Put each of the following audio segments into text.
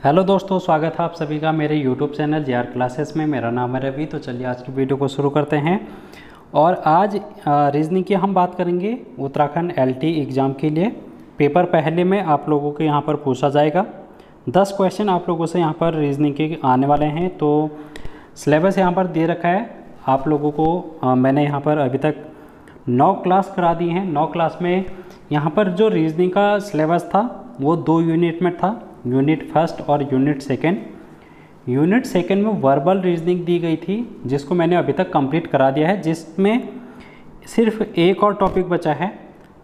Hello दोस्तों, स्वागत है आप सभी का मेरे यूट्यूब चैनल JR क्लासेस में। मेरा नाम है रवि। तो चलिए आज की वीडियो को शुरू करते हैं। और आज रीजनिंग की हम बात करेंगे उत्तराखंड LT एग्ज़ाम के लिए। पेपर पहले में आप लोगों के यहाँ पर पूछा जाएगा। 10 क्वेश्चन आप लोगों से यहाँ पर रीजनिंग के आने वाले हैं। तो सिलेबस यहाँ पर दे रखा है आप लोगों को। मैंने यहाँ पर अभी तक 9 क्लास करा दी हैं। 9 क्लास में यहाँ पर जो रीजनिंग का सिलेबस था वो 2 यूनिट में था, यूनिट फर्स्ट और यूनिट सेकंड। यूनिट सेकंड में वर्बल रीजनिंग दी गई थी जिसको मैंने अभी तक कंप्लीट करा दिया है, जिसमें सिर्फ एक और टॉपिक बचा है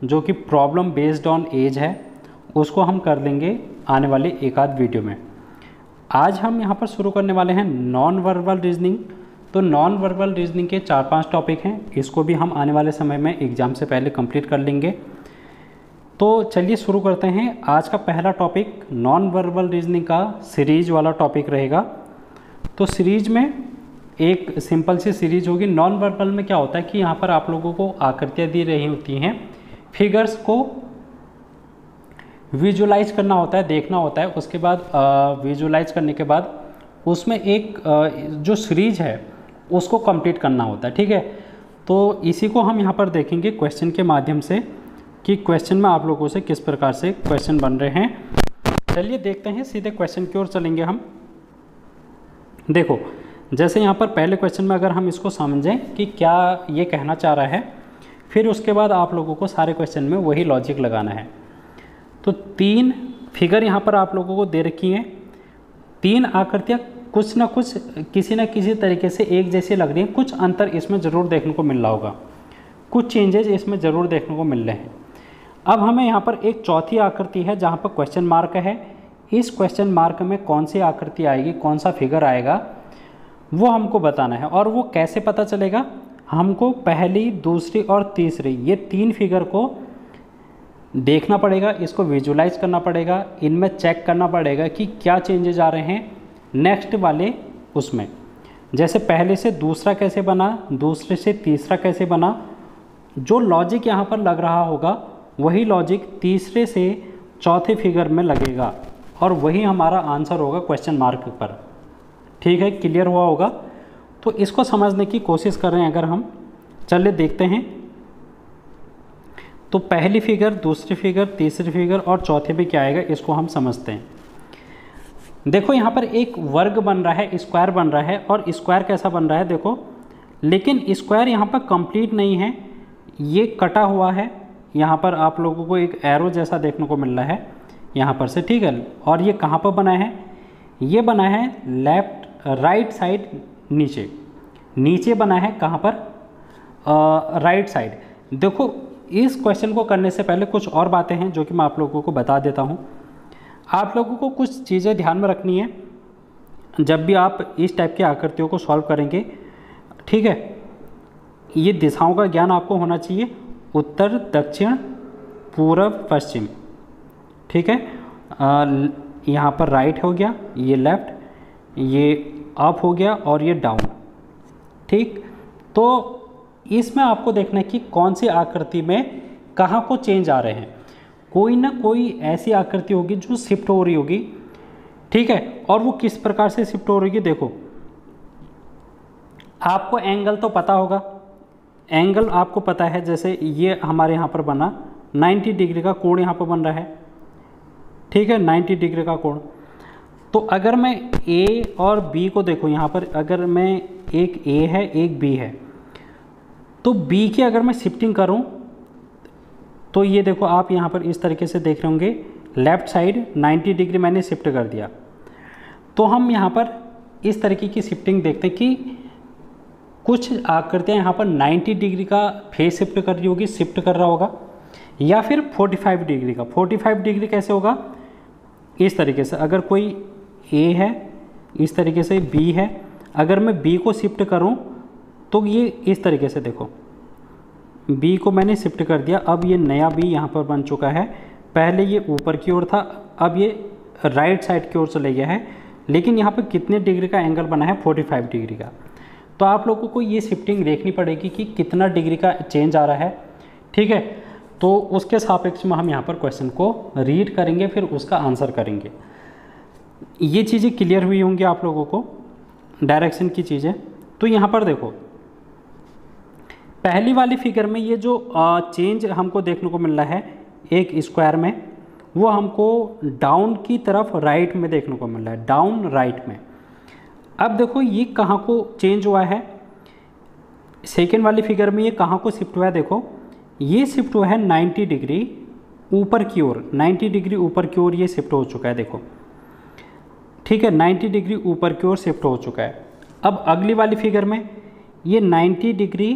जो कि प्रॉब्लम बेस्ड ऑन एज है। उसको हम कर लेंगे आने वाले एक आध वीडियो में। आज हम यहाँ पर शुरू करने वाले हैं नॉन वर्बल रीजनिंग। तो नॉन वर्बल रीजनिंग के 4-5 टॉपिक हैं, इसको भी हम आने वाले समय में एग्ज़ाम से पहले कंप्लीट कर लेंगे। तो चलिए शुरू करते हैं। आज का पहला टॉपिक नॉन वर्बल रीजनिंग का सीरीज वाला टॉपिक रहेगा। तो सीरीज में एक सिंपल सी सीरीज होगी। नॉन वर्बल में क्या होता है कि यहाँ पर आप लोगों को आकृतियाँ दी रही होती हैं, फिगर्स को विजुलाइज करना होता है, देखना होता है। उसके बाद विजुलाइज करने के बाद उसमें एक जो सीरीज है उसको कंप्लीट करना होता है, ठीक है। तो इसी को हम यहाँ पर देखेंगे क्वेश्चन के माध्यम से कि क्वेश्चन में आप लोगों से किस प्रकार से क्वेश्चन बन रहे हैं। चलिए देखते हैं, सीधे क्वेश्चन की ओर चलेंगे हम। देखो, जैसे यहाँ पर पहले क्वेश्चन में अगर हम इसको समझें कि क्या ये कहना चाह रहा है, फिर उसके बाद आप लोगों को सारे क्वेश्चन में वही लॉजिक लगाना है। तो 3 फिगर यहाँ पर आप लोगों को दे रखी हैं। 3 आकृतियाँ कुछ ना कुछ किसी न किसी तरीके से एक जैसी लग रही हैं। कुछ अंतर इसमें ज़रूर देखने को मिल रहा होगा, कुछ चेंजेस इसमें ज़रूर देखने को मिल रहे हैं। अब हमें यहाँ पर एक चौथी आकृति है जहाँ पर क्वेश्चन मार्क है। इस क्वेश्चन मार्क में कौन सी आकृति आएगी, कौन सा फिगर आएगा, वो हमको बताना है। और वो कैसे पता चलेगा, हमको पहली, दूसरी और तीसरी ये 3 फिगर को देखना पड़ेगा, इसको विजुलाइज करना पड़ेगा, इनमें चेक करना पड़ेगा कि क्या चेंजेस आ रहे हैं नेक्स्ट वाले उसमें। जैसे पहले से दूसरा कैसे बना, दूसरे से तीसरा कैसे बना, जो लॉजिक यहाँ पर लग रहा होगा वही लॉजिक तीसरे से चौथे फिगर में लगेगा और वही हमारा आंसर होगा क्वेश्चन मार्क पर। ठीक है, क्लियर हुआ होगा। तो इसको समझने की कोशिश कर रहे हैं अगर हम। चलिए देखते हैं। तो पहली फिगर, दूसरी फिगर, तीसरी फिगर और चौथे पे क्या आएगा इसको हम समझते हैं। देखो यहाँ पर एक वर्ग बन रहा है, स्क्वायर बन रहा है। और स्क्वायर कैसा बन रहा है देखो, लेकिन स्क्वायर यहाँ पर कंप्लीट नहीं है, ये कटा हुआ है। यहाँ पर आप लोगों को एक एरो जैसा देखने को मिल रहा है यहाँ पर से, ठीक है। और ये कहाँ पर बना है, ये बना है राइट साइड नीचे, नीचे बना है कहाँ पर, राइट साइड। देखो, इस क्वेश्चन को करने से पहले कुछ और बातें हैं जो कि मैं आप लोगों को बता देता हूँ। आप लोगों को कुछ चीज़ें ध्यान में रखनी है जब भी आप इस टाइप की आकृतियों को सॉल्व करेंगे, ठीक है। ये दिशाओं का ज्ञान आपको होना चाहिए, उत्तर, दक्षिण, पूर्व, पश्चिम, ठीक है। यहाँ पर राइट हो गया, ये लेफ्ट, ये अप हो गया और ये डाउन, ठीक। तो इसमें आपको देखना है कि कौन सी आकृति में कहाँ को चेंज आ रहे हैं। कोई ना कोई ऐसी आकृति होगी जो शिफ्ट हो रही होगी, ठीक है। और वो किस प्रकार से शिफ्ट हो रही होगी, देखो आपको एंगल तो पता होगा, एंगल आपको पता है। जैसे ये हमारे यहाँ पर बना 90 डिग्री का कोण यहाँ पर बन रहा है, ठीक है, 90 डिग्री का कोण। तो अगर मैं A और B को देखो, यहाँ पर अगर मैं एक A है एक B है, तो B की अगर मैं शिफ्टिंग करूँ तो ये देखो आप यहाँ पर इस तरीके से देख रहे होंगे, लेफ़्ट साइड 90 डिग्री मैंने शिफ्ट कर दिया। तो हम यहाँ पर इस तरीके की शिफ्टिंग देखते हैं कि कुछ आकृतियाँ यहाँ पर 90 डिग्री का फेस शिफ्ट कर रही होगी, शिफ्ट कर रहा होगा, या फिर 45 डिग्री का। 45 डिग्री कैसे होगा, इस तरीके से। अगर कोई A है, इस तरीके से B है, अगर मैं B को शिफ्ट करूँ तो ये इस तरीके से, देखो B को मैंने शिफ्ट कर दिया। अब ये नया B यहाँ पर बन चुका है। पहले ये ऊपर की ओर था, अब ये राइट साइड की ओर चले गया है। लेकिन यहाँ पर कितने डिग्री का एंगल बना है, 45 डिग्री का। तो आप लोगों को ये शिफ्टिंग देखनी पड़ेगी कि कितना डिग्री का चेंज आ रहा है, ठीक है। तो उसके सापेक्ष में हम यहाँ पर क्वेश्चन को रीड करेंगे, फिर उसका आंसर करेंगे। ये चीज़ें क्लियर हुई होंगी आप लोगों को, डायरेक्शन की चीज़ें। तो यहाँ पर देखो पहली वाली फिगर में ये जो चेंज हमको देखने को मिल रहा है एक स्क्वायर में, वो हमको डाउन की तरफ राइट में देखने को मिल रहा है, डाउन राइट में। अब देखो ये कहाँ को चेंज हुआ है, सेकेंड वाली फिगर में ये कहाँ को शिफ्ट हुआ है, देखो ये शिफ्ट हुआ है 90 डिग्री ऊपर की ओर, 90 डिग्री ऊपर की ओर ये शिफ्ट हो चुका है, देखो ठीक है, 90 डिग्री ऊपर की ओर शिफ्ट हो चुका है। अब अगली वाली फिगर में ये 90 डिग्री,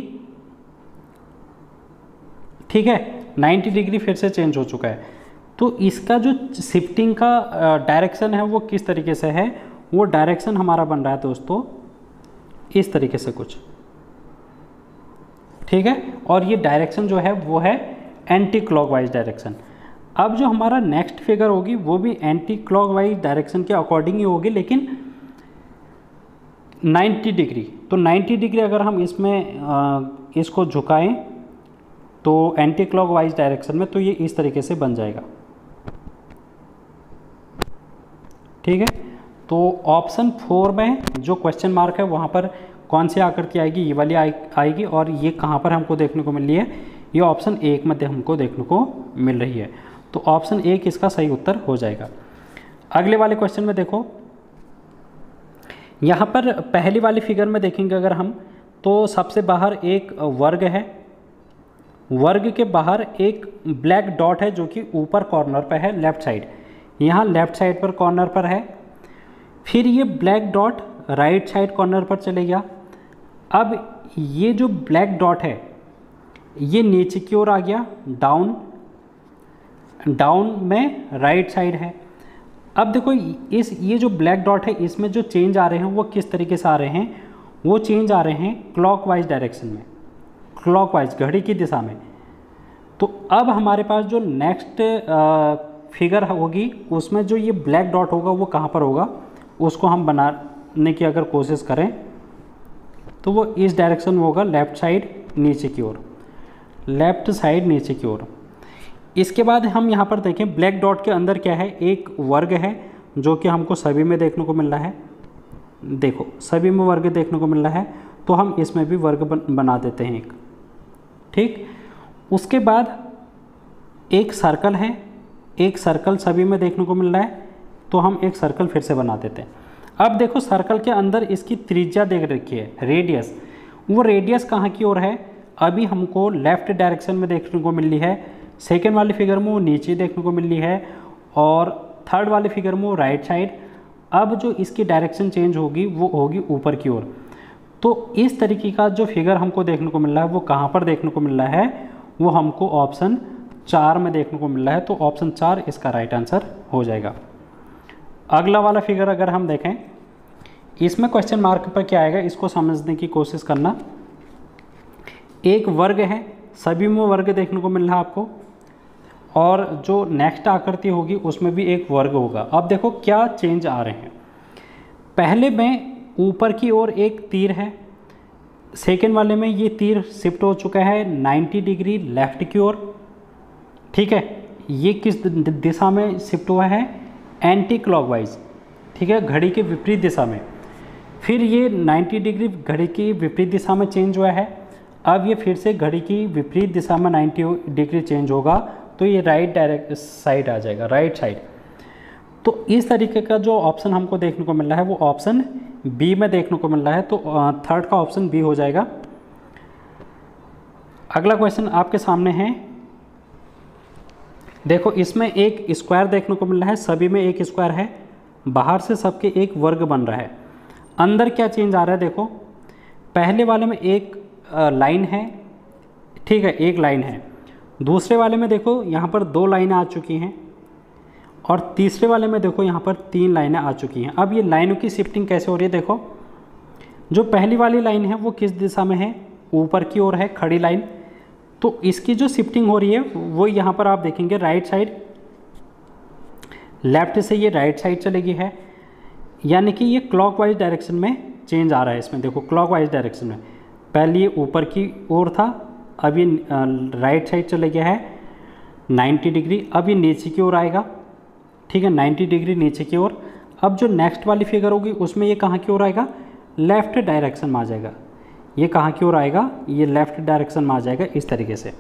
ठीक है, 90 डिग्री फिर से चेंज हो चुका है। तो इसका जो शिफ्टिंग का डायरेक्शन है वो किस तरीके से है, वो डायरेक्शन हमारा बन रहा है दोस्तों इस तरीके से कुछ, ठीक है। और ये डायरेक्शन जो है वो है एंटी क्लॉकवाइज डायरेक्शन। अब जो हमारा नेक्स्ट फिगर होगी वो भी एंटी क्लॉकवाइज डायरेक्शन के अकॉर्डिंग ही होगी, लेकिन 90 डिग्री। तो 90 डिग्री अगर हम इसमें इसको झुकाएं तो एंटी क्लॉकवाइज डायरेक्शन में, तो ये इस तरीके से बन जाएगा, ठीक है। तो ऑप्शन 4 में जो क्वेश्चन मार्क है वहाँ पर कौन सी आकृति आएगी, ये वाली आएगी। और ये कहाँ पर हमको देखने को मिल रही है, ये ऑप्शन 1 में हमको देखने को मिल रही है। तो ऑप्शन 1 इसका सही उत्तर हो जाएगा। अगले वाले क्वेश्चन में देखो, यहाँ पर पहली वाली फिगर में देखेंगे अगर हम, तो सबसे बाहर एक वर्ग है, वर्ग के बाहर एक ब्लैक डॉट है जो कि ऊपर कॉर्नर पर है, लेफ्ट साइड, यहाँ लेफ्ट साइड पर कॉर्नर पर है। फिर ये black dot right side corner पर चले गया। अब ये जो ब्लैक डॉट है ये नीचे की ओर आ गया, डाउन, डाउन में राइट साइड है। अब देखो ये जो ब्लैक डॉट है इसमें जो चेंज आ रहे हैं वो किस तरीके से आ रहे हैं, वो चेंज आ रहे हैं क्लॉकवाइज डायरेक्शन में, क्लॉकवाइज घड़ी की दिशा में। तो अब हमारे पास जो नेक्स्ट फिगर होगी उसमें जो ये ब्लैक डॉट होगा वो कहाँ पर होगा, उसको हम बनाने की अगर कोशिश करें तो वो इस डायरेक्शन में होगा, लेफ़्ट साइड नीचे की ओर, लेफ़्ट साइड नीचे की ओर। इसके बाद हम यहाँ पर देखें ब्लैक डॉट के अंदर क्या है, एक वर्ग है जो कि हमको सभी में देखने को मिल रहा है, देखो सभी में वर्ग देखने को मिल रहा है। तो हम इसमें भी वर्ग बना देते हैं एक, ठीक। उसके बाद एक सर्कल है, एक सर्कल सभी में देखने को मिल रहा है, तो हम एक सर्कल फिर से बना देते हैं। अब देखो सर्कल के अंदर इसकी त्रिज्या देख रखी है, रेडियस, वो रेडियस कहाँ की ओर है, अभी हमको लेफ़्ट डायरेक्शन में देखने को मिल रही है। सेकेंड वाली फिगर में वो नीचे देखने को मिल रही है और थर्ड वाली फिगर में वो राइट साइड। अब जो इसकी डायरेक्शन चेंज होगी वो होगी ऊपर की ओर। तो इस तरीके का जो फिगर हमको देखने को मिल रहा है वो कहाँ पर देखने को मिल रहा है, वो हमको ऑप्शन 4 में देखने को मिल रहा है। तो ऑप्शन 4 इसका राइट आंसर हो जाएगा। अगला वाला फिगर अगर हम देखें, इसमें क्वेश्चन मार्क पर क्या आएगा इसको समझने की कोशिश करना। एक वर्ग है, सभी में वर्ग देखने को मिल रहा है आपको, और जो नेक्स्ट आकृति होगी उसमें भी एक वर्ग होगा। अब देखो क्या चेंज आ रहे हैं, पहले में ऊपर की ओर एक तीर है, सेकेंड वाले में ये तीर शिफ्ट हो चुका है 90 डिग्री लेफ्ट की ओर, ठीक है। ये किस दिशा में शिफ्ट हुआ है, एंटी क्लॉकवाइज, ठीक है, घड़ी के विपरीत दिशा में। फिर ये 90 डिग्री घड़ी की विपरीत दिशा में चेंज हुआ है। अब ये फिर से घड़ी की विपरीत दिशा में 90 डिग्री चेंज होगा, तो ये राइट डायरेक्ट साइड आ जाएगा, राइट साइड। तो इस तरीके का जो ऑप्शन हमको देखने को मिल रहा है वो ऑप्शन बी में देखने को मिल रहा है। तो थर्ड का ऑप्शन बी हो जाएगा। अगला क्वेश्चन आपके सामने है, देखो इसमें एक स्क्वायर देखने को मिल रहा है, सभी में एक स्क्वायर है, बाहर से सबके एक वर्ग बन रहा है। अंदर क्या चेंज आ रहा है, देखो पहले वाले में एक लाइन है, ठीक है, एक लाइन है। दूसरे वाले में देखो यहाँ पर 2 लाइनें आ चुकी हैं, और तीसरे वाले में देखो यहाँ पर 3 लाइनें आ चुकी हैं। अब ये लाइनों की शिफ्टिंग कैसे हो रही है, देखो जो पहली वाली लाइन है वो किस दिशा में है, ऊपर की ओर है, खड़ी लाइन। तो इसकी जो शिफ्टिंग हो रही है वो यहाँ पर आप देखेंगे राइट साइड, लेफ्ट से ये राइट साइड चलेगी है, यानी कि ये क्लॉकवाइज डायरेक्शन में चेंज आ रहा है। इसमें देखो क्लॉकवाइज डायरेक्शन में, पहले ये ऊपर की ओर था, अब ये राइट साइड चले गया है 90 डिग्री। अब ये नीचे की ओर आएगा, ठीक है, 90 डिग्री नीचे की ओर। अब जो नेक्स्ट वाली फिगर होगी उसमें ये कहाँ की ओर आएगा, लेफ़्ट डायरेक्शन में आ जाएगा। ये कहाँ की ओर आएगा, ये लेफ़्ट डायरेक्शन में आ जाएगा इस तरीके से।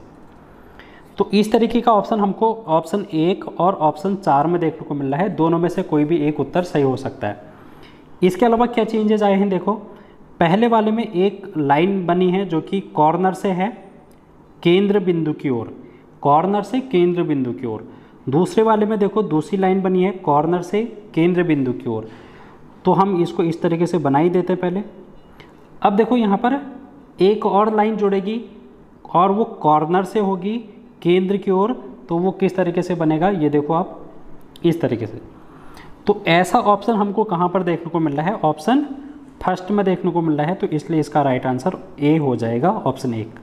तो इस तरीके का ऑप्शन हमको ऑप्शन 1 और ऑप्शन 4 में देखने को मिल रहा है। दोनों में से कोई भी एक उत्तर सही हो सकता है। इसके अलावा क्या चेंजेस आए हैं, देखो पहले वाले में एक लाइन बनी है जो कि कॉर्नर से है केंद्र बिंदु की ओर, कॉर्नर से केंद्र बिंदु की ओर। दूसरे वाले में देखो दूसरी लाइन बनी है कॉर्नर से केंद्र बिंदु की ओर। तो हम इसको इस तरीके से बना ही देते पहले। अब देखो यहाँ पर एक और लाइन जुड़ेगी और वो कॉर्नर से होगी केंद्र की ओर। तो वो किस तरीके से बनेगा, ये देखो आप इस तरीके से। तो ऐसा ऑप्शन हमको कहाँ पर देखने को मिल रहा है, ऑप्शन फर्स्ट में देखने को मिल रहा है। तो इसलिए इसका राइट आंसर ए हो जाएगा, ऑप्शन 1।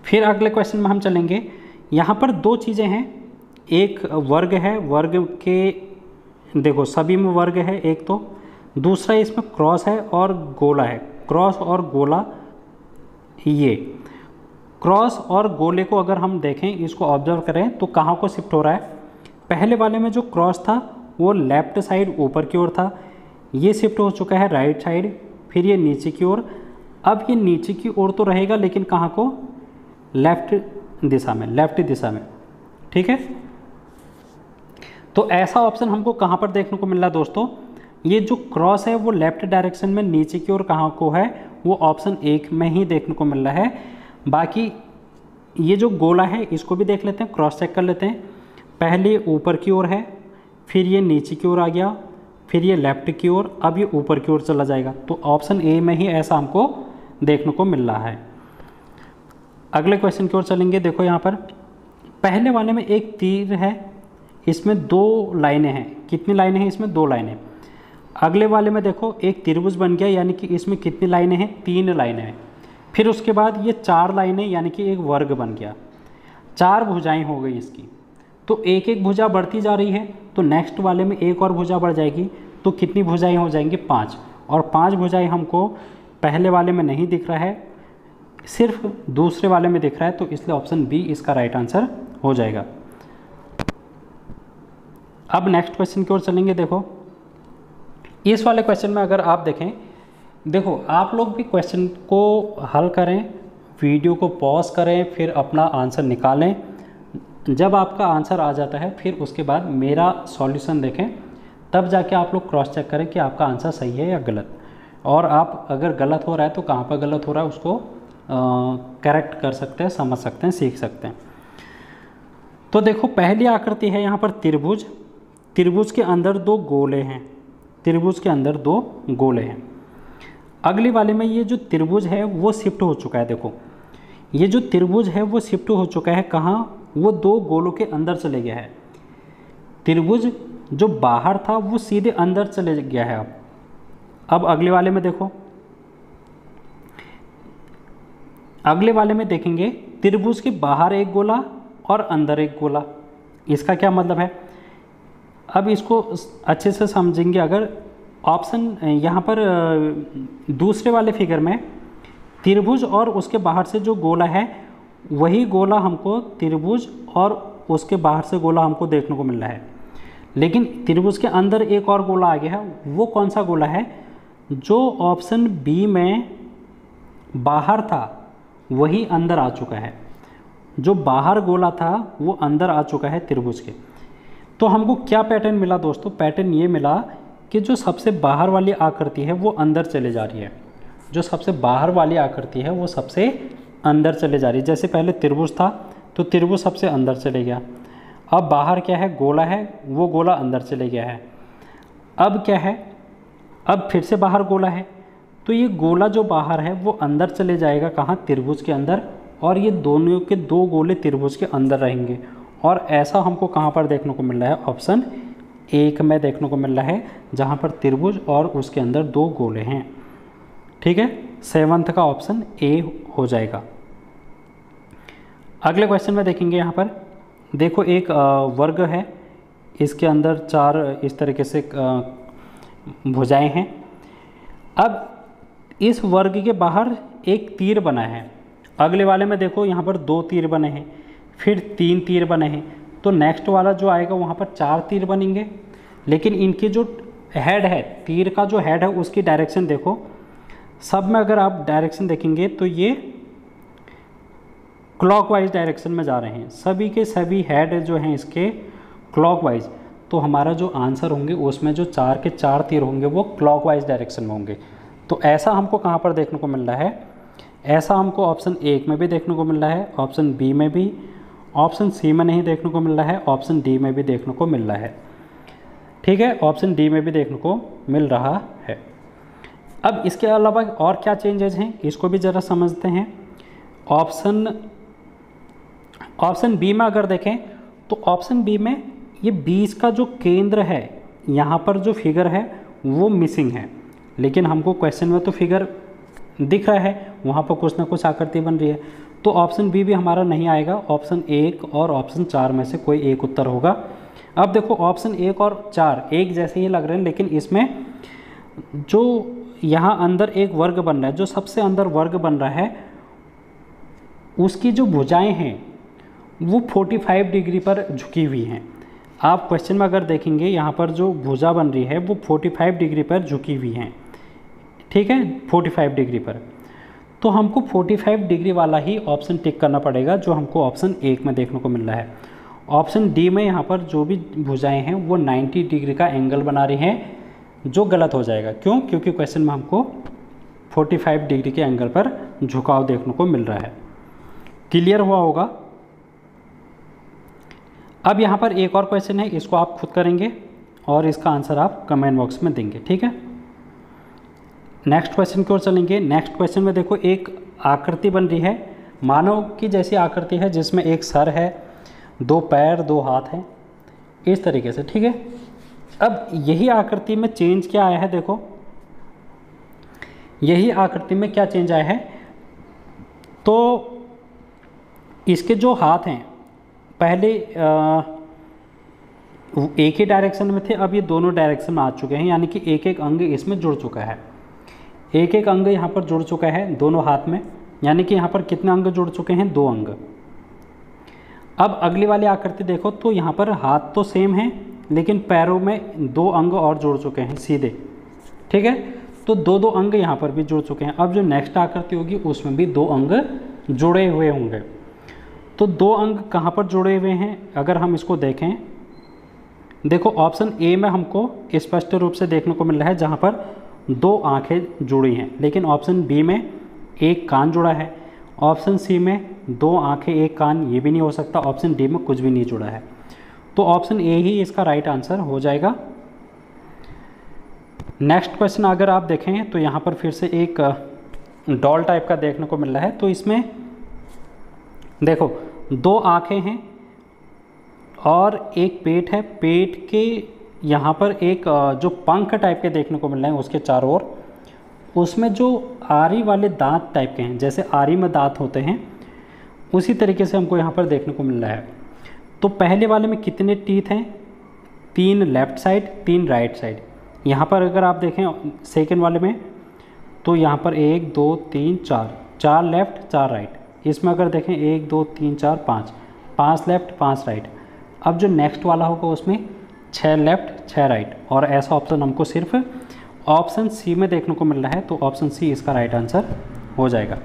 फिर अगले क्वेश्चन में हम चलेंगे। यहाँ पर दो चीज़ें हैं, एक वर्ग है, वर्ग के देखो सभी में वर्ग है एक, तो दूसरा इसमें क्रॉस है और गोला है। क्रॉस और गोला, ये क्रॉस और गोले को अगर हम देखें, इसको ऑब्जर्व करें तो कहाँ को शिफ्ट हो रहा है। पहले वाले में जो क्रॉस था वो लेफ़्ट साइड ऊपर की ओर था, ये शिफ्ट हो चुका है राइट साइड, फिर ये नीचे की ओर। अब ये नीचे की ओर तो रहेगा लेकिन कहाँ को, लेफ़्ट दिशा में, लेफ़्ट दिशा में, ठीक है। तो ऐसा ऑप्शन हमको कहाँ पर देखने को मिल रहा है दोस्तों, ये जो क्रॉस है वो लेफ़्ट डायरेक्शन में नीचे की ओर कहाँ को है, वो ऑप्शन 1 में ही देखने को मिल रहा है। बाकी ये जो गोला है इसको भी देख लेते हैं, क्रॉस चेक कर लेते हैं। पहले ऊपर की ओर है, फिर ये नीचे की ओर आ गया, फिर ये लेफ़्ट की ओर, अब ये ऊपर की ओर चला जाएगा। तो ऑप्शन ए में ही ऐसा हमको देखने को मिल रहा है। अगले क्वेश्चन की ओर चलेंगे। देखो यहाँ पर पहले वाले में एक तीर है, इसमें 2 लाइनें हैं। कितनी लाइनें हैं इसमें, 2 लाइनें। अगले वाले में देखो एक त्रिभुज बन गया, यानी कि इसमें कितनी लाइनें हैं, 3 लाइनें हैं। फिर उसके बाद ये 4 लाइनें, यानी कि एक वर्ग बन गया। 4 भुजाएं हो गई इसकी। तो एक एक भुजा बढ़ती जा रही है, तो नेक्स्ट वाले में एक और भुजा बढ़ जाएगी। तो कितनी भुजाएं हो जाएंगी, 5। और 5 भुजाएं हमको पहले वाले में नहीं दिख रहा है, सिर्फ दूसरे वाले में दिख रहा है। तो इसलिए ऑप्शन बी इसका राइट आंसर हो जाएगा। अब नेक्स्ट क्वेश्चन की ओर चलेंगे। देखो इस वाले क्वेश्चन में अगर आप देखें, देखो आप लोग भी क्वेश्चन को हल करें, वीडियो को पॉज करें, फिर अपना आंसर निकालें। जब आपका आंसर आ जाता है फिर उसके बाद मेरा सॉल्यूशन देखें, तब जाके आप लोग क्रॉस चेक करें कि आपका आंसर सही है या गलत। और आप अगर गलत हो रहा है तो कहाँ पर गलत हो रहा है उसको करेक्ट कर सकते हैं, समझ सकते हैं, सीख सकते हैं। तो देखो पहली आकृति है यहाँ पर त्रिभुज। त्रिभुज के अंदर 2 गोले हैं, त्रिभुज के अंदर 2 गोले हैं। अगली वाले में ये जो त्रिभुज है वो शिफ्ट हो चुका है। देखो ये जो त्रिभुज है वो शिफ्ट हो चुका है कहाँ, वो 2 गोलों के अंदर चले गया है। त्रिभुज जो बाहर था वो सीधे अंदर चले गया है। अब अगले वाले में देखो, अगले वाले में देखेंगे त्रिभुज के बाहर एक गोला और अंदर एक गोला। इसका क्या मतलब है, अब इसको अच्छे से समझेंगे। अगर ऑप्शन यहाँ पर दूसरे वाले फिगर में त्रिभुज और उसके बाहर से जो गोला है वही गोला हमको त्रिभुज और उसके बाहर से गोला हमको देखने को मिल रहा है। लेकिन त्रिभुज के अंदर एक और गोला आ गया है। वो कौन सा गोला है, जो ऑप्शन बी में बाहर था वही अंदर आ चुका है। जो बाहर गोला था वो अंदर आ चुका है त्रिभुज के। तो हमको क्या पैटर्न मिला दोस्तों, पैटर्न ये मिला कि जो सबसे बाहर वाली आकृति है वो अंदर चले जा रही है। जो सबसे बाहर वाली आकृति है वो सबसे अंदर चले जा रही है। जैसे पहले त्रिभुज था तो त्रिभुज सबसे अंदर चले गया। अब बाहर क्या है, गोला है, वो गोला अंदर चले गया है। अब क्या है, अब फिर से बाहर गोला है, तो ये गोला जो बाहर है वो अंदर चले जाएगा कहाँ, त्रिभुज के अंदर। और ये दोनों के 2 गोले त्रिभुज के अंदर रहेंगे। और ऐसा हमको कहाँ पर देखने को मिल रहा है, ऑप्शन 1 में देखने को मिल रहा है, जहाँ पर त्रिभुज और उसके अंदर 2 गोले हैं। ठीक है, 7th का ऑप्शन ए हो जाएगा। अगले क्वेश्चन में देखेंगे, यहाँ पर देखो एक वर्ग है, इसके अंदर 4 इस तरीके से भुजाएं हैं। अब इस वर्ग के बाहर एक तीर बना है। अगले वाले में देखो यहाँ पर 2 तीर बने हैं, फिर 3 तीर बने हैं। तो नेक्स्ट वाला जो आएगा वहाँ पर 4 तीर बनेंगे, लेकिन इनकी जो हेड है, तीर का जो हेड है उसकी डायरेक्शन देखो, सब में अगर आप डायरेक्शन देखेंगे तो ये क्लॉकवाइज डायरेक्शन में जा रहे हैं, सभी के सभी हेड जो हैं इसके क्लॉकवाइज। तो हमारा जो आंसर होंगे उसमें जो 4 के 4 तीर होंगे वो क्लॉकवाइज डायरेक्शन में होंगे। तो ऐसा हमको कहाँ पर देखने को मिल रहा है, ऐसा हमको ऑप्शन 1 में भी देखने को मिल रहा है, ऑप्शन बी में भी, ऑप्शन सी में नहीं देखने को मिल रहा है, ऑप्शन डी में भी देखने को मिल रहा है। ठीक है, ऑप्शन डी में भी देखने को मिल रहा है। अब इसके अलावा और क्या चेंजेज हैं इसको भी ज़रा समझते हैं। ऑप्शन बी में अगर देखें तो ऑप्शन बी में ये 20 का जो केंद्र है, यहाँ पर जो फिगर है वो मिसिंग है, लेकिन हमको क्वेश्चन में तो फिगर दिख रहा है, वहाँ पर कुछ ना कुछ आकृति बन रही है। तो ऑप्शन बी भी हमारा नहीं आएगा, ऑप्शन 1 और ऑप्शन 4 में से कोई एक उत्तर होगा। अब देखो ऑप्शन 1 और 4 एक जैसे ही लग रहे हैं, लेकिन इसमें जो यहाँ अंदर एक वर्ग बन रहा है, जो सबसे अंदर वर्ग बन रहा है उसकी जो भुजाएं हैं वो 45 डिग्री पर झुकी हुई हैं। आप क्वेश्चन में अगर देखेंगे यहाँ पर जो भुजा बन रही है वो 45 डिग्री पर झुकी हुई हैं, ठीक है, 45 डिग्री पर। तो हमको 45 डिग्री वाला ही ऑप्शन टिक करना पड़ेगा जो हमको ऑप्शन 1 में देखने को मिल रहा है। ऑप्शन डी में यहाँ पर जो भी भुजाएं हैं वो 90 डिग्री का एंगल बना रही हैं, जो गलत हो जाएगा। क्यों? क्योंकि क्वेश्चन में हमको 45 डिग्री के एंगल पर झुकाव देखने को मिल रहा है। क्लियर हुआ होगा। अब यहाँ पर एक और क्वेश्चन है, इसको आप खुद करेंगे और इसका आंसर आप कमेंट बॉक्स में देंगे, ठीक है। नेक्स्ट क्वेश्चन की ओर चलेंगे। नेक्स्ट क्वेश्चन में देखो एक आकृति बन रही है, मानव की जैसी आकृति है, जिसमें एक सर है, 2 पैर 2 हाथ हैं, इस तरीके से, ठीक है। अब यही आकृति में चेंज क्या आया है, देखो यही आकृति में क्या चेंज आया है, तो इसके जो हाथ हैं पहले एक ही डायरेक्शन में थे, अब ये दोनों डायरेक्शन में आ चुके हैं, यानी कि एक एक अंग इसमें जुड़ चुका है, एक एक अंग यहाँ पर जुड़ चुका है दोनों हाथ में, यानी कि यहाँ पर कितने अंग जुड़ चुके हैं, 2 अंग। अब अगली वाली आकृति देखो तो यहाँ पर हाथ तो सेम है, लेकिन पैरों में 2 अंग और जुड़ चुके हैं सीधे, ठीक है। तो 2 अंग यहाँ पर भी जुड़ चुके हैं। अब जो नेक्स्ट आकृति होगी उसमें भी 2 अंग जुड़े हुए होंगे। तो 2 अंग कहाँ पर जुड़े हुए हैं, अगर हम इसको देखें, देखो ऑप्शन ए में हमको स्पष्ट रूप से देखने को मिल रहा है जहाँ पर 2 आँखें जुड़ी हैं, लेकिन ऑप्शन बी में 1 कान जुड़ा है, ऑप्शन सी में 2 आँखें 1 कान, ये भी नहीं हो सकता, ऑप्शन डी में कुछ भी नहीं जुड़ा है। तो ऑप्शन ए ही इसका राइट आंसर हो जाएगा। नेक्स्ट क्वेश्चन अगर आप देखें तो यहाँ पर फिर से एक डॉल टाइप का देखने को मिल रहा है। तो इसमें देखो 2 आँखें हैं और एक पेट है, पेट के यहाँ पर एक जो पंख टाइप के देखने को मिल रहे हैं उसके चारों ओर, उसमें जो आरी वाले दांत टाइप के हैं, जैसे आरी में दांत होते हैं उसी तरीके से हमको यहाँ पर देखने को मिल रहा है। तो पहले वाले में कितने टीथ हैं, 3 लेफ़्ट साइड 3 राइट साइड। यहाँ पर अगर आप देखें सेकेंड वाले में तो यहाँ पर 1 2 3 4 लेफ़्ट 4 राइट। इसमें अगर देखें 1 2 3 4 5 लेफ़्ट 5 राइट। अब जो नेक्स्ट वाला होगा उसमें 6 लेफ़्ट 6 राइट, और ऐसा ऑप्शन हमको सिर्फ ऑप्शन सी में देखने को मिल रहा है। तो ऑप्शन सी इसका राइट आंसर हो जाएगा।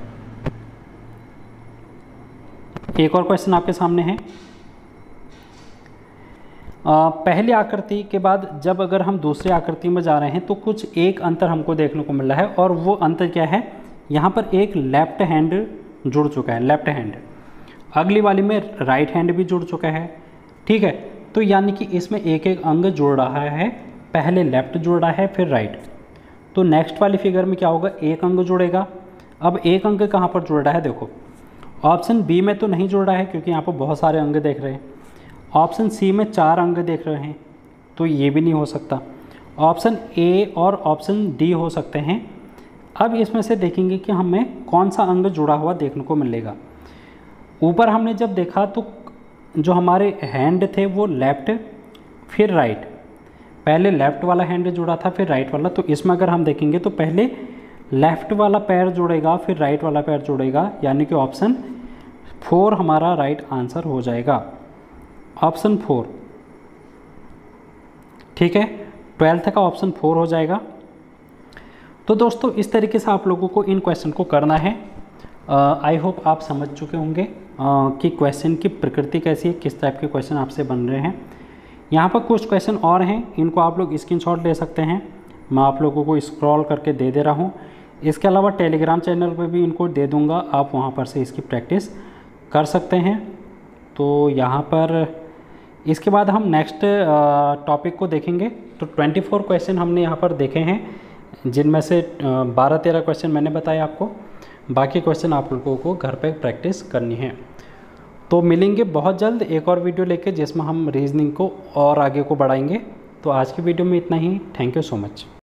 एक और क्वेश्चन आपके सामने है। पहली आकृति के बाद जब अगर हम दूसरी आकृति में जा रहे हैं तो कुछ एक अंतर हमको देखने को मिल रहा है, और वो अंतर क्या है, यहाँ पर एक लेफ्ट हैंड जुड़ चुका है, लेफ्ट हैंड, अगली वाली में राइट हैंड भी जुड़ चुका है, ठीक है। तो यानी कि इसमें एक एक अंग जुड़ रहा है, पहले लेफ्ट जुड़ रहा है फिर राइट। तो नेक्स्ट वाली फिगर में क्या होगा, एक अंग जुड़ेगा। अब एक अंग कहाँ पर जुड़ रहा है, देखो ऑप्शन बी में तो नहीं जुड़ रहा है क्योंकि यहाँ पर बहुत सारे अंग देख रहे हैं। ऑप्शन सी में 4 अंग देख रहे हैं, तो ये भी नहीं हो सकता। ऑप्शन ए और ऑप्शन डी हो सकते हैं। अब इसमें से देखेंगे कि हमें कौन सा अंग जुड़ा हुआ देखने को मिलेगा। ऊपर हमने जब देखा तो जो हमारे हैंड थे वो लेफ़्ट फिर राइट, पहले लेफ़्ट वाला हैंड जुड़ा था फिर राइट वाला। तो इसमें अगर हम देखेंगे तो पहले लेफ़्ट वाला पैर जुड़ेगा फिर राइट वाला पैर जुड़ेगा, यानी कि ऑप्शन 4 हमारा राइट आंसर हो जाएगा। ऑप्शन 4, ठीक है, 12th का ऑप्शन 4 हो जाएगा। तो दोस्तों इस तरीके से आप लोगों को इन क्वेश्चन को करना है। आई होप आप समझ चुके होंगे कि क्वेश्चन की प्रकृति कैसी है, किस टाइप के क्वेश्चन आपसे बन रहे हैं। यहाँ पर कुछ क्वेश्चन और हैं, इनको आप लोग स्क्रीनशॉट ले सकते हैं, मैं आप लोगों को स्क्रॉल करके दे रहा हूँ। इसके अलावा टेलीग्राम चैनल पर भी इनको दे दूँगा, आप वहाँ पर से इसकी प्रैक्टिस कर सकते हैं। तो यहाँ पर इसके बाद हम नेक्स्ट टॉपिक को देखेंगे। तो 24 क्वेश्चन हमने यहाँ पर देखे हैं, जिनमें से 12-13 क्वेश्चन मैंने बताया आपको, बाकी क्वेश्चन आप लोगों को घर पे प्रैक्टिस करनी है। तो मिलेंगे बहुत जल्द एक और वीडियो लेके, जिसमें हम रीजनिंग को और आगे को बढ़ाएंगे। तो आज की वीडियो में इतना ही। Thank you so much.